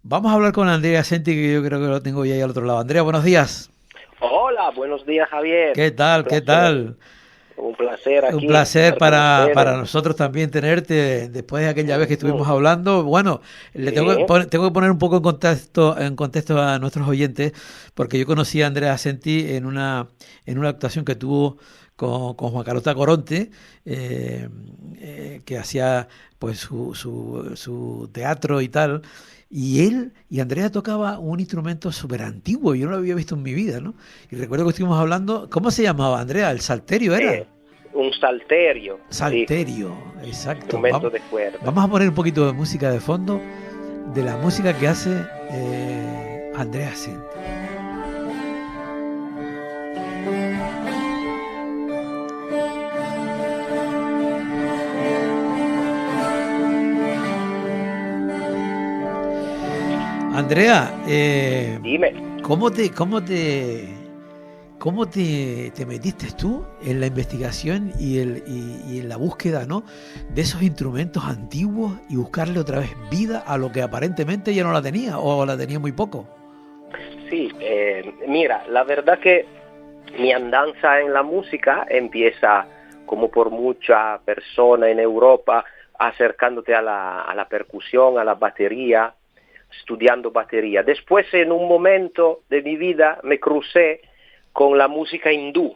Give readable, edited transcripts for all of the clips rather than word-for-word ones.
Vamos a hablar con Andrea Senti, que yo creo que lo tengo ya ahí al otro lado. Andrea, buenos días. Hola, buenos días, Javier. ¿Qué Un tal? ¿Qué placer, tal? un placer Un aquí placer estar con para ustedes. nosotros también tenerte después de aquella vez que estuvimos Ujú. hablando. Bueno, le Sí, tengo que poner un poco en contexto a nuestros oyentes, porque yo conocí a Andrea Senti en una actuación que tuvo con Juan Carlota Coronte, eh, que hacía pues su teatro y tal. Y él y Andrea tocaba un instrumento súper antiguo, yo no lo había visto en mi vida, ¿no? Y recuerdo que estuvimos hablando, ¿cómo se llamaba Andrea? ¿El salterio era? eh, un salterio, sí, Salterio, exacto. instrumento de cuerda. Vamos a poner un poquito de música de fondo, de la música que hace Andrea Sint. Andrea, Dime. ¿cómo te, cómo te, ¿cómo te metiste tú en la investigación y en la búsqueda, ¿no?, de esos instrumentos antiguos y buscarle otra vez vida a lo que aparentemente ya no la tenía o la tenía muy poco? Sí, mira, la verdad que mi andanza en la música empieza como por mucha persona en Europa, acercándote a la percusión, a la batería, estudiando batería. Después, en un momento de mi vida, me crucé con la música hindú,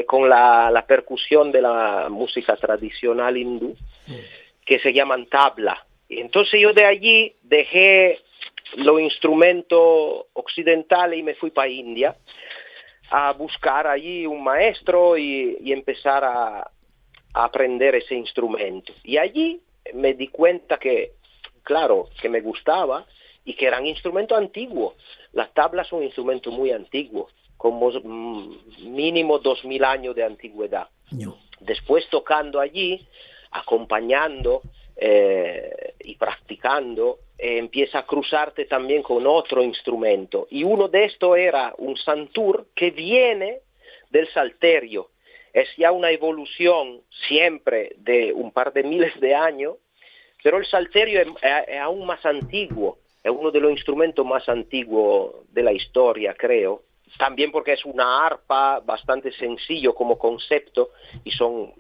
con la percusión de la música tradicional hindú, que se llaman tabla. Entonces yo de allí dejé los instrumentos occidentales y me fui para India a buscar allí un maestro y empezar a aprender ese instrumento. Y allí me di cuenta que, claro, que me gustaba y que eran instrumentos antiguos. Las tablas son instrumentos muy antiguos, como mínimo 2000 años de antigüedad. No. Después tocando allí, acompañando y practicando, empieza a cruzarte también con otro instrumento. Y uno de estos era un santur que viene del salterio. Es ya una evolución siempre de un par de miles de años, pero el salterio es aún más antiguo, es uno de los instrumentos más antiguos de la historia, creo. También porque es una arpa bastante sencillo como concepto y son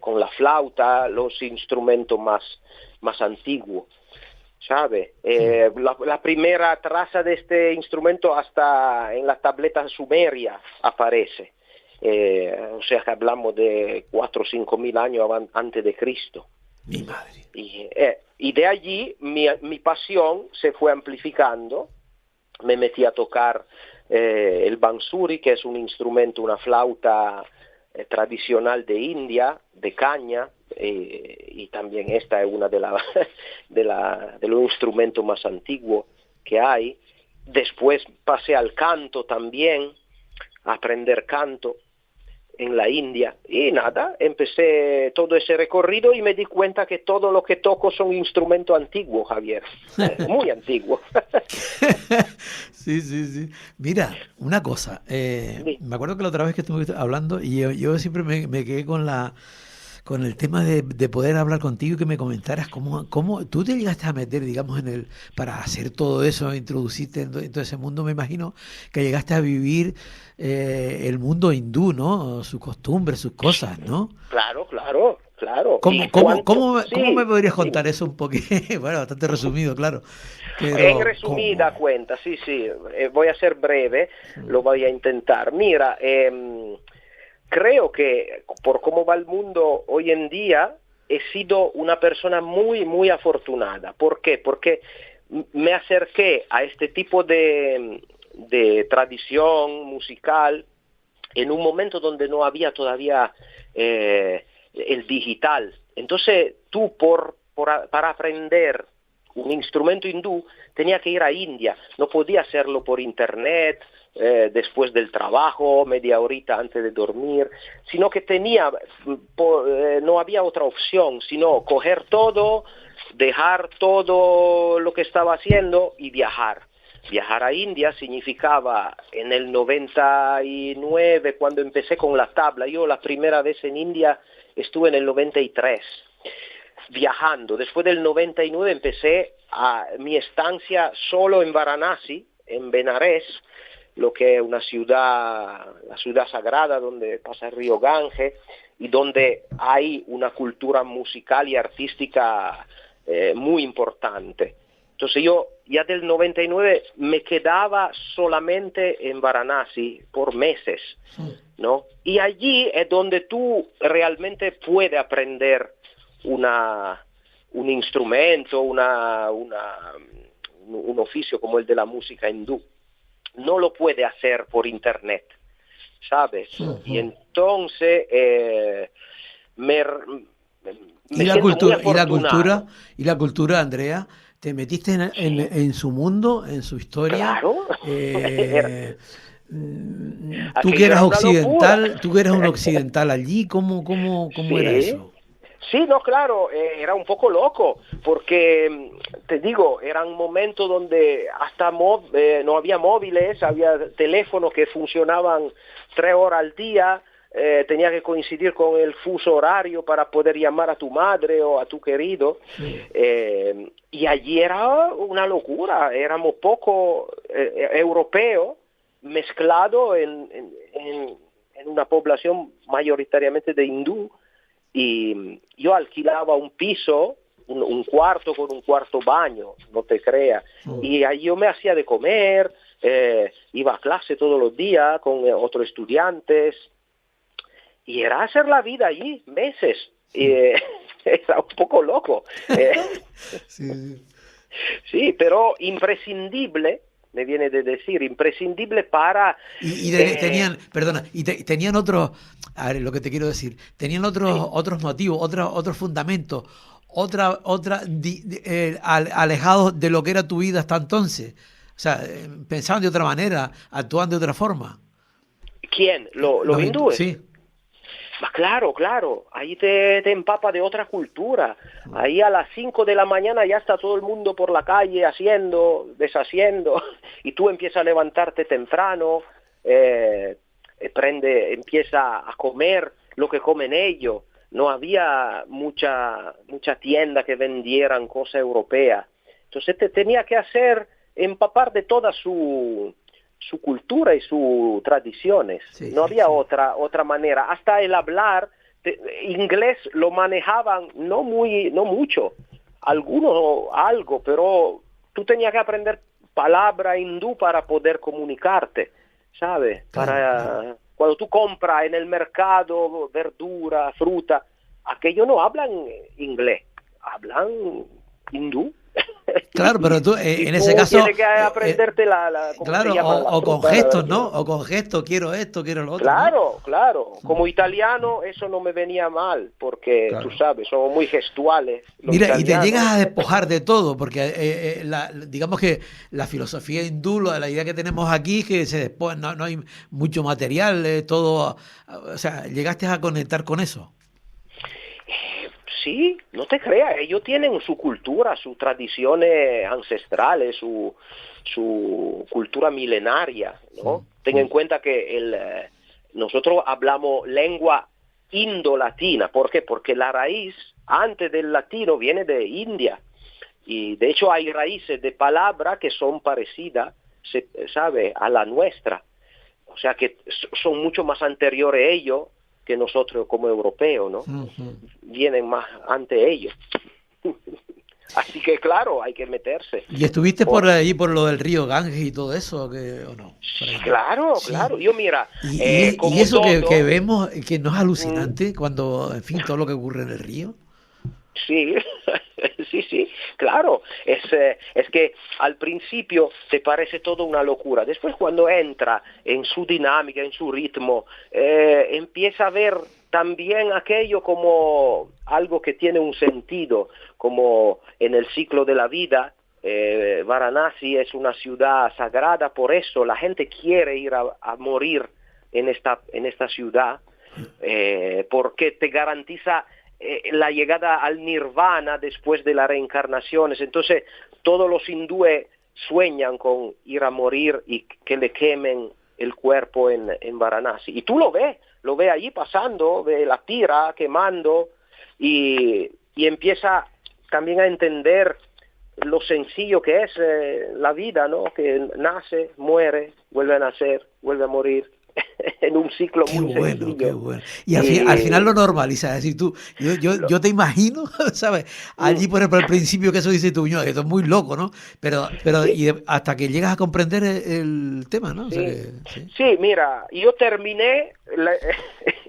con la flauta los instrumentos más antiguos, ¿sabe? La primera traza de este instrumento hasta en la tableta sumeria aparece. O sea que hablamos de 4 o 5 mil años antes de Cristo. Mi madre. Y de allí mi pasión se fue amplificando, me metí a tocar el bansuri, que es un instrumento, una flauta tradicional de India, de caña, y también esta es una de los instrumentos más antiguos que hay. Después pasé al canto también, a aprender canto en la India, y nada, empecé todo ese recorrido y me di cuenta que todo lo que toco son instrumentos antiguos, Javier, muy antiguos. Sí, sí, sí. Mira, una cosa, Sí. me acuerdo que la otra vez que estuvimos hablando, y yo siempre me quedé con el tema de poder hablar contigo y que me comentaras cómo tú te llegaste a meter, digamos, para hacer todo eso, introducirte en todo ese mundo. Me imagino que llegaste a vivir el mundo hindú, ¿no? Sus costumbres, sus cosas, ¿no? Claro, claro, claro. ¿Y ¿Cómo me Sí, podrías dime. contar eso un poquito? Bueno, bastante resumido, claro. En Pero, resumida ¿cómo? cuenta, sí, sí, voy a ser breve, lo voy a intentar. Mira, creo que por cómo va el mundo hoy en día, he sido una persona muy, muy afortunada. ¿Por qué? Porque me acerqué a este tipo de tradición musical en un momento donde no había todavía el digital. Entonces, tú para aprender un instrumento hindú tenía que ir a India, no podía hacerlo por internet, después del trabajo, media horita antes de dormir, sino que no había otra opción, sino coger todo, dejar todo lo que estaba haciendo y viajar. Viajar a India significaba en el 99, cuando empecé con la tabla, yo la primera vez en India estuve en el 93, viajando. Después del 99 empecé mi estancia solo en Varanasi, en Benares, lo que es una ciudad, la ciudad sagrada donde pasa el río Gange y donde hay una cultura musical y artística muy importante. Entonces yo ya del 99 me quedaba solamente en Varanasi por meses, ¿no? Y allí es donde tú realmente puedes aprender un instrumento, un oficio como el de la música hindú. No lo puede hacer por internet, ¿sabes? Y entonces ¿Y la cultura, Andrea? ¿Te metiste en su mundo, en su historia? Claro. Tú que eras occidental, tú que eres un occidental allí, ¿cómo era eso? Sí, no, claro, era un poco loco, porque, te digo, era un momento donde hasta no había móviles, había teléfonos que funcionaban 3 horas al día, tenía que coincidir con el fuso horario para poder llamar a tu madre o a tu querido, y allí era una locura, éramos poco europeos mezclados en una población mayoritariamente de hindú. Y yo alquilaba un piso, un cuarto con un cuarto baño, no te creas, y ahí yo me hacía de comer, iba a clase todos los días con otros estudiantes, y era hacer la vida allí, meses, era un poco loco. Sí, pero imprescindible, me viene de decir, imprescindible para... tenían otros, a ver, lo que te quiero decir, tenían otros motivos, otros fundamentos, alejados de lo que era tu vida hasta entonces. O sea, pensaban de otra manera, actuaban de otra forma. ¿Quién? ¿Los hindúes? Sí. Claro, ahí te empapa de otra cultura. Ahí a las 5 de la mañana ya está todo el mundo por la calle haciendo, deshaciendo, y tú empiezas a levantarte temprano, empieza a comer lo que comen ellos. No había mucha tienda que vendieran cosas europeas. Entonces te tenía que empapar de toda su cultura y sus tradiciones. No había otra manera. Hasta el hablar inglés lo manejaban no mucho, algo, pero tú tenías que aprender palabra hindú para poder comunicarte, ¿sabes? Cuando tú compras en el mercado verdura, fruta, aquellos no hablan inglés, hablan hindú. Claro, pero tú en ese caso tienes que aprenderte claro, o con gestos, ¿no? O con gestos, quiero esto, quiero lo otro. Claro. Como italiano eso no me venía mal, porque tú sabes, somos muy gestuales. Mira, italianos. Y te llegas a despojar de todo, porque digamos que la filosofía hindú, la idea que tenemos aquí, que se despoja, no hay mucho material, todo, o sea, llegaste a conectar con eso. Sí, no te creas, ellos tienen su cultura, sus tradiciones ancestrales, su cultura milenaria, ¿no? Ten en cuenta que nosotros hablamos lengua indo-latina. ¿Por qué? Porque la raíz antes del latino viene de India, y de hecho hay raíces de palabras que son parecidas, ¿sabe?, a la nuestra, o sea que son mucho más anteriores a ellos que nosotros como europeos, ¿no? Vienen más ante ellos. Así que claro, hay que meterse. ¿Y estuviste por allí, por lo del río Ganges y todo eso, o no? Claro. Yo mira... Y eso que vemos, que no es alucinante, cuando, en fin, todo lo que ocurre en el río. Sí, claro. Es que al principio te parece todo una locura. Después cuando entra en su dinámica, en su ritmo, empieza a ver también aquello como algo que tiene un sentido, como en el ciclo de la vida. Varanasi es una ciudad sagrada, por eso la gente quiere ir a morir en esta ciudad, porque te garantiza la llegada al nirvana después de las reencarnaciones. Entonces todos los hindúes sueñan con ir a morir y que le quemen el cuerpo en Varanasi. Y tú lo ves allí pasando, ve la tira quemando, y empieza también a entender lo sencillo que es la vida, ¿no? Que nace, muere, vuelve a nacer, vuelve a morir, en un ciclo Qué muy bueno, sencillo. qué bueno. Y al final lo normalizas, es decir, tú, yo te imagino, ¿sabes? Allí, por ejemplo, al principio que eso dice tu que esto es muy loco, ¿no? Pero Sí, hasta que llegas a comprender el tema, ¿no? O sea sí, que, sí. sí, mira, yo terminé,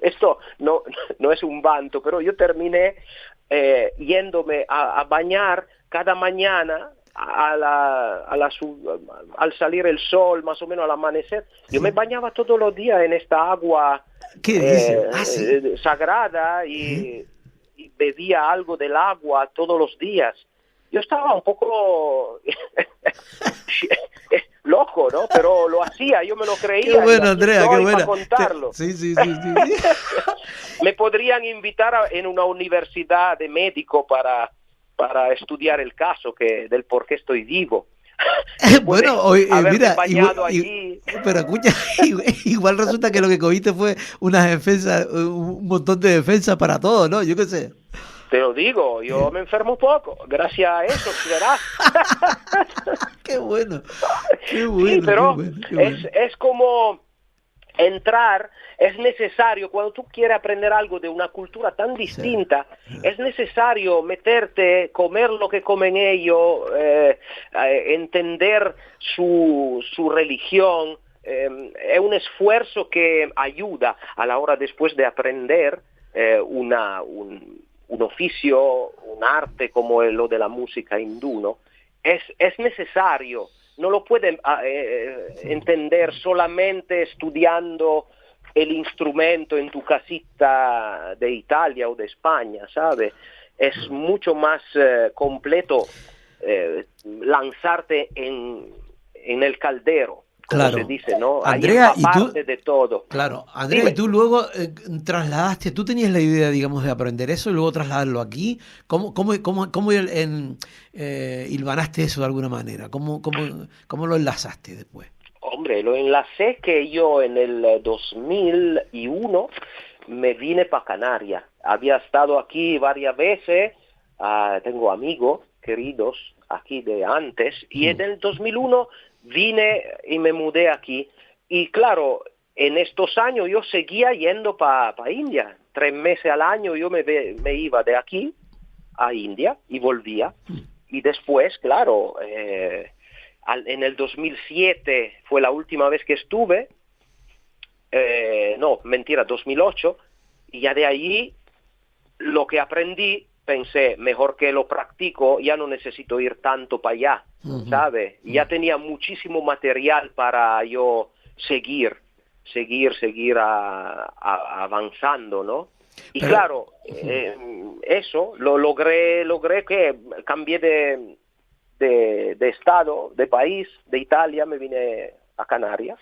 esto no es un vanto, pero yo terminé yéndome a bañar cada mañana al salir el sol, más o menos al amanecer. Yo me Sí. bañaba todos los días en esta agua ¿Qué dices? Ah, sí. sagrada Sí. y bebía algo del agua todos los días. Yo estaba un poco loco, ¿no? Pero lo hacía, yo me lo Qué creía y bueno, aquí Andrea, qué estoy para buena. contarlo. Sí, sí, sí, sí, sí. Me podrían invitar en una universidad de médico para estudiar el caso del por qué estoy vivo. Después de Bueno, hoy, haberme mira, bañado allí. pero escucha, igual resulta que lo que cogiste fue unas defensas, un montón de defensas para todo, ¿no? Yo qué sé. Te lo digo, yo me enfermo poco, gracias a eso, verás. Qué bueno, qué Sí, bueno, qué pero bueno, qué bueno. es como entrar, es necesario, cuando tú quieres aprender algo de una cultura tan Sí. distinta, es necesario meterte, comer lo que comen ellos, entender su religión. Es un esfuerzo que ayuda a la hora después de aprender un oficio, un arte como lo de la música hindú, ¿no? Es necesario, no lo pueden entender solamente estudiando el instrumento en tu casita de Italia o de España, ¿sabes? Es mucho más completo lanzarte en el caldero, como se Claro. dice, ¿no? Ahí Andrea, y tú, empaparte de todo. claro, Andrea, y Dime. tú luego trasladaste, tú tenías la idea, digamos, de aprender eso y luego trasladarlo aquí. ¿Cómo hilvanaste eso de alguna manera? ¿Cómo lo enlazaste después? Hombre, lo enlacé que yo en el 2001 me vine para Canarias. Había estado aquí varias veces, tengo amigos queridos aquí de antes, y en Mm. el 2001 vine y me mudé aquí. Y claro, en estos años yo seguía yendo para India. 3 meses al año yo me iba de aquí a India y volvía. Y después, claro, en el 2007 fue la última vez que estuve, no, mentira, 2008, y ya de ahí lo que aprendí, pensé, mejor que lo practico, ya no necesito ir tanto para allá, Ujú. ¿sabes? Ya tenía muchísimo material para yo seguir avanzando, ¿no? Y Pero, claro, eso, logré que cambié de estado, de país, de Italia, me vine a Canarias.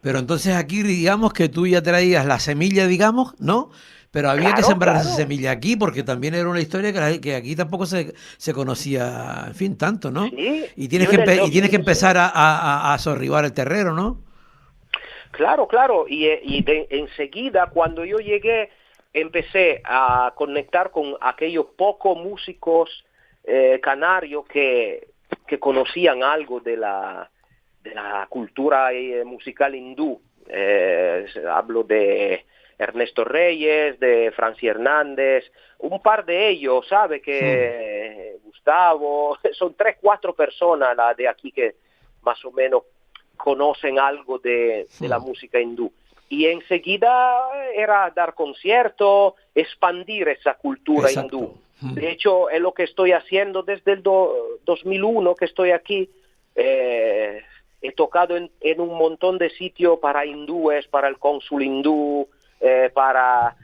pero entonces aquí digamos que tú ya traías la semilla, digamos, ¿no? Pero había que Claro, sembrar esa claro. semilla aquí porque también era una historia que aquí tampoco se conocía, en fin, tanto, ¿no? Sí, Y yo en el y tienes que 2000, empezar a sorribar el terreno, ¿no? claro, claro, enseguida cuando yo llegué empecé a conectar con aquellos pocos músicos canarios que conocían algo de la cultura musical hindú. Hablo de Ernesto Reyes, de Franci Hernández, un par de ellos, ¿sabe? Mm. Que Gustavo, son 3, 4 personas la de aquí que más o menos conocen algo de la Mm. música hindú. Y enseguida era dar conciertos, expandir esa cultura hindú. Exacto. Mm. De hecho, es lo que estoy haciendo desde el 2001 que estoy aquí. He tocado en un montón de sitios para hindúes, para el cónsul hindú, para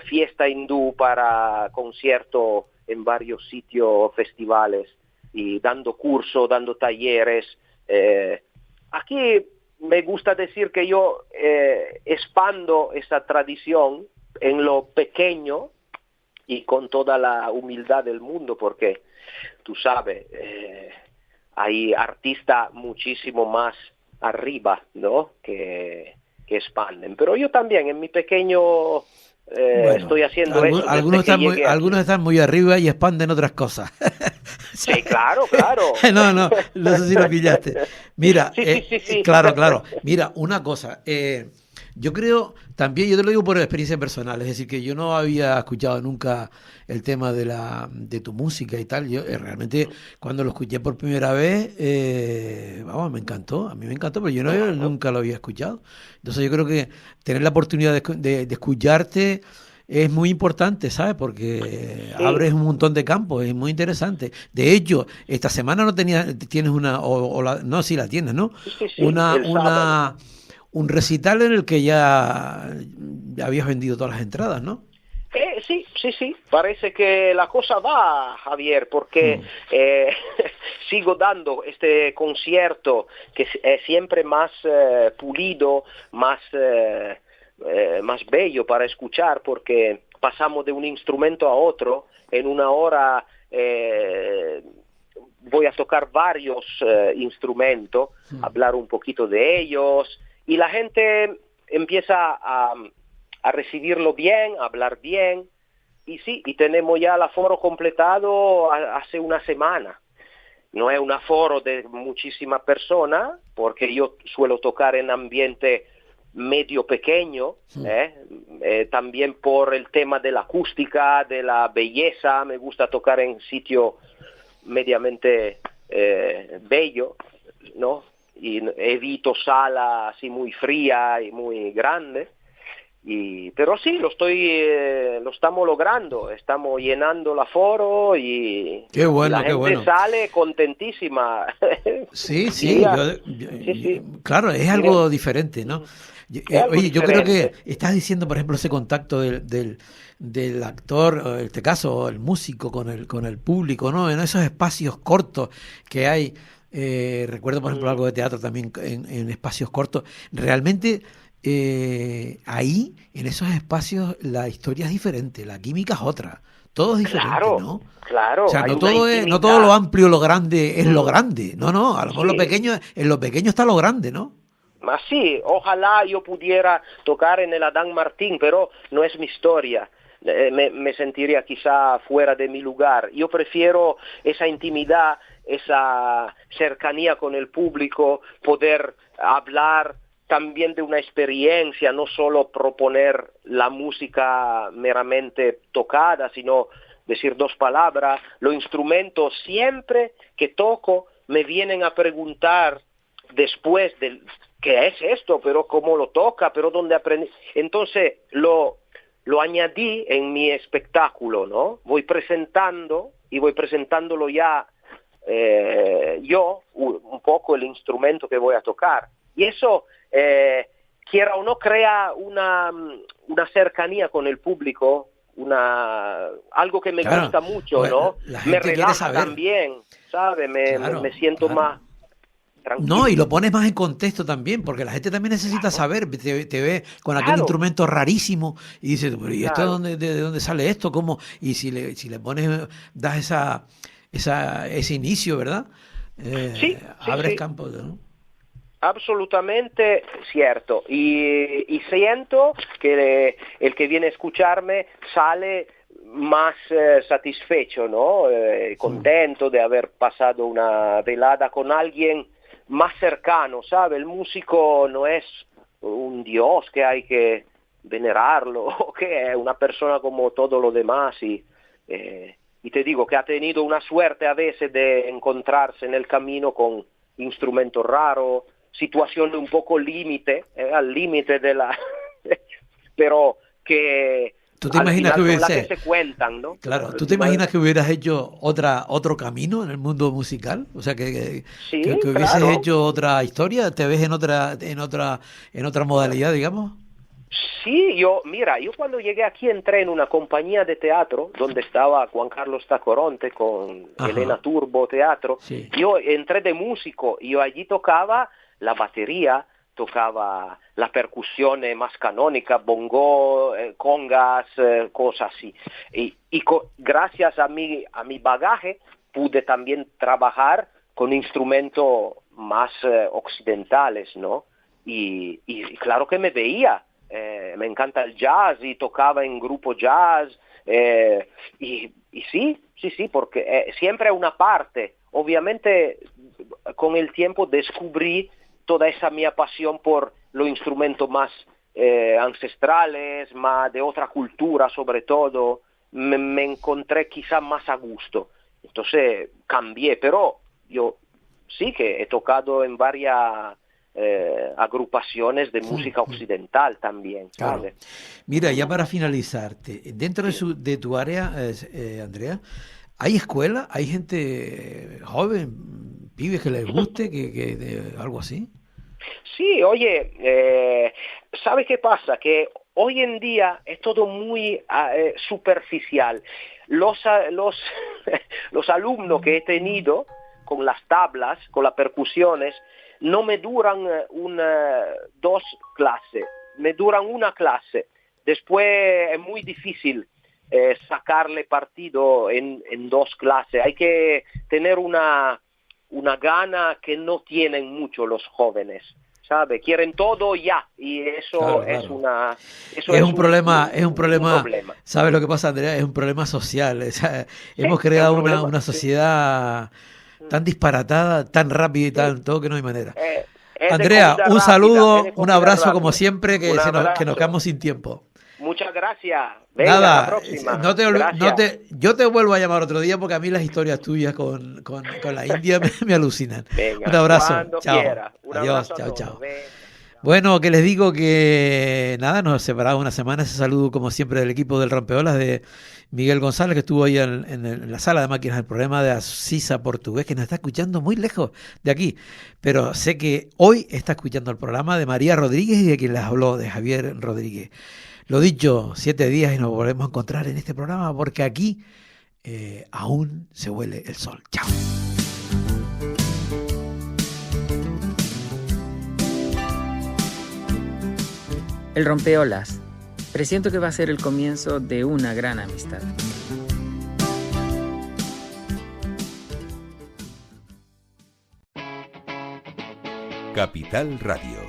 fiesta hindú, para conciertos en varios sitios, festivales, y dando cursos, dando talleres. Aquí me gusta decir que yo expando esa tradición en lo pequeño y con toda la humildad del mundo, porque tú sabes, hay artistas muchísimo más arriba, ¿no? Que expanden. Pero yo también, en mi pequeño Bueno, Estoy haciendo eso desde que llegué aquí. algunos están muy arriba y expanden otras cosas. Sí, claro, claro. No sé si lo pillaste. Mira, Sí, sí, sí, sí. claro. Mira, una cosa. Yo creo, también yo te lo digo por experiencia personal, es decir, que yo no había escuchado nunca el tema de tu música y tal. Yo realmente cuando lo escuché por primera vez, vamos, me encantó, a mí me encantó, pero yo Claro. nunca lo había escuchado. Entonces yo creo que tener la oportunidad de escucharte es muy importante, ¿sabes? Porque Sí, abres un montón de campos, es muy interesante. De hecho, esta semana no tienes una, no, sí la tienes, ¿no? sí, sí, sí, Una, el sábado. una, un recital en el que ya habías vendido todas las entradas, ¿no? Sí, sí, sí, parece que la cosa va, Javier, porque Mm. sigo dando este concierto que es siempre más pulido, más bello para escuchar, porque pasamos de un instrumento a otro en una hora. Voy a tocar varios instrumentos, hablar un poquito de ellos, y la gente empieza a recibirlo bien, a hablar bien, y sí, y tenemos ya el aforo completado hace una semana. No es un aforo de muchísimas personas, porque yo suelo tocar en ambiente medio pequeño, también por el tema de la acústica, de la belleza, me gusta tocar en sitio mediamente bello, ¿no? Y evito sala así muy fría y muy grande. Pero sí, lo estamos logrando, estamos llenando el aforo Qué y la bueno, qué gente bueno. sale contentísima. Sí, sí, Diría, sí, sí, claro, es diré, algo diferente, ¿no? es algo Oye, yo creo que diferente. estás diciendo, por ejemplo, ese contacto del actor, o en este caso, el músico con el público, ¿no? En esos espacios cortos que hay, recuerdo, por ejemplo, Mm, algo de teatro también en espacios cortos, realmente ahí, en esos espacios, la historia es diferente, la química es otra, todo es diferente, claro, ¿no? O claro, sea, hay una no todo lo intimidad. amplio, lo grande es lo Mm, grande. No, no, a lo mejor lo sí. pequeño, en lo pequeño está lo grande, ¿no? Ma sì, ojalá yo pudiera tocar en el Adán Martín, pero no es mi historia. Me sentiría quizá fuera de mi lugar. Yo prefiero esa intimidad, esa cercanía con el público, poder hablar también de una experiencia, no solo proponer la música meramente tocada, sino decir dos palabras. Los instrumentos siempre que toco me vienen a preguntar después del qué es esto, pero cómo lo toca, pero dónde aprendí. Entonces lo añadí en mi espectáculo, ¿no? Voy presentando y voy presentándolo ya yo un poco el instrumento que voy a tocar. Y eso, quiera o no, crea una cercanía con el público, algo que me Claro, gusta mucho, pues, ¿no? la Me gente quiere relaja saber. también, ¿sabe? Me Claro, siento claro. más No, tranquilo. y lo pones más en contexto también, porque la gente también necesita Claro, saber, te ve con aquel claro, instrumento rarísimo y dice, pero ¿y esto claro. de dónde sale esto? ¿Cómo? Y si le pones, das ese inicio, ¿verdad? Sí, sí, Abres sí, campo, ¿no? absolutamente cierto. Y siento que el que viene a escucharme sale más satisfecho, ¿no? Mm. Contento de haber pasado una velada con alguien más cercano, ¿sabe? El músico no es un dios que hay que venerarlo, que es una persona como todo lo demás y te digo que ha tenido una suerte a veces de encontrarse en el camino con instrumentos raros, situaciones un poco límite, al límite de la... pero que ¿Tú te al imaginas que final son las que hubiese, se cuentan, ¿no? claro, Al tú te final, imaginas que hubieras hecho otro camino en el mundo musical? O sea, sí, que hubieses claro. hecho otra historia, te ves en otra modalidad, digamos. Sí, mira, yo cuando llegué aquí entré en una compañía de teatro donde estaba Juan Carlos Tacoronte con Elena Ajá, Turbo Teatro. sí. Yo entré de músico, yo allí tocaba la batería, tocaba la percusión más canónica, bongo, congas, cosas así. Gracias a mi bagaje pude también trabajar con instrumentos más occidentales, ¿no? Y claro que me veía me encanta el jazz y tocaba en grupo jazz, y sí, porque siempre una parte, obviamente con el tiempo descubrí toda esa mi pasión por los instrumentos más ancestrales, más de otra cultura sobre todo, me encontré quizá más a gusto, entonces cambié, pero yo sí que he tocado en varias agrupaciones de música occidental también, ¿sabes? Claro. Mira, ya para finalizarte, dentro de tu área, Andrea, ¿hay escuela? ¿Hay gente joven, pibes que les guste, algo así? Sí, oye, ¿sabes qué pasa? Que hoy en día es todo muy superficial. Los alumnos que he tenido con las tablas, con las percusiones, no me duran dos clases, me duran una clase. Después es muy difícil sacarle partido en dos clases. Hay que tener una gana que no tienen mucho los jóvenes, ¿sabe? Quieren todo ya, y eso es un problema. ¿Sabes lo que pasa, Andrea? Es un problema social. O sea, hemos creado una sociedad tan disparatada, tan rápida y tan todo que no hay manera. Andrea, un saludo, un abrazo como siempre, que nos quedamos sin tiempo. Muchas gracias. Venga, nada, la próxima. Yo te vuelvo a llamar otro día porque a mí las historias tuyas con la India me alucinan. Venga, un abrazo. Chao. Quiera. Adiós. Chao. Bueno, que les digo que nada, nos separamos una semana. Ese saludo como siempre del equipo del Rompeolas de Miguel González, que estuvo ahí en la sala de máquinas del programa de Asisa Portugués, que nos está escuchando muy lejos de aquí. Pero sé que hoy está escuchando el programa de María Rodríguez y de quien les habló, de Javier Rodríguez. Lo dicho, 7 días y nos volvemos a encontrar en este programa porque aquí aún se huele el sol. Chao. El Rompeolas. Presiento que va a ser el comienzo de una gran amistad. Capital Radio.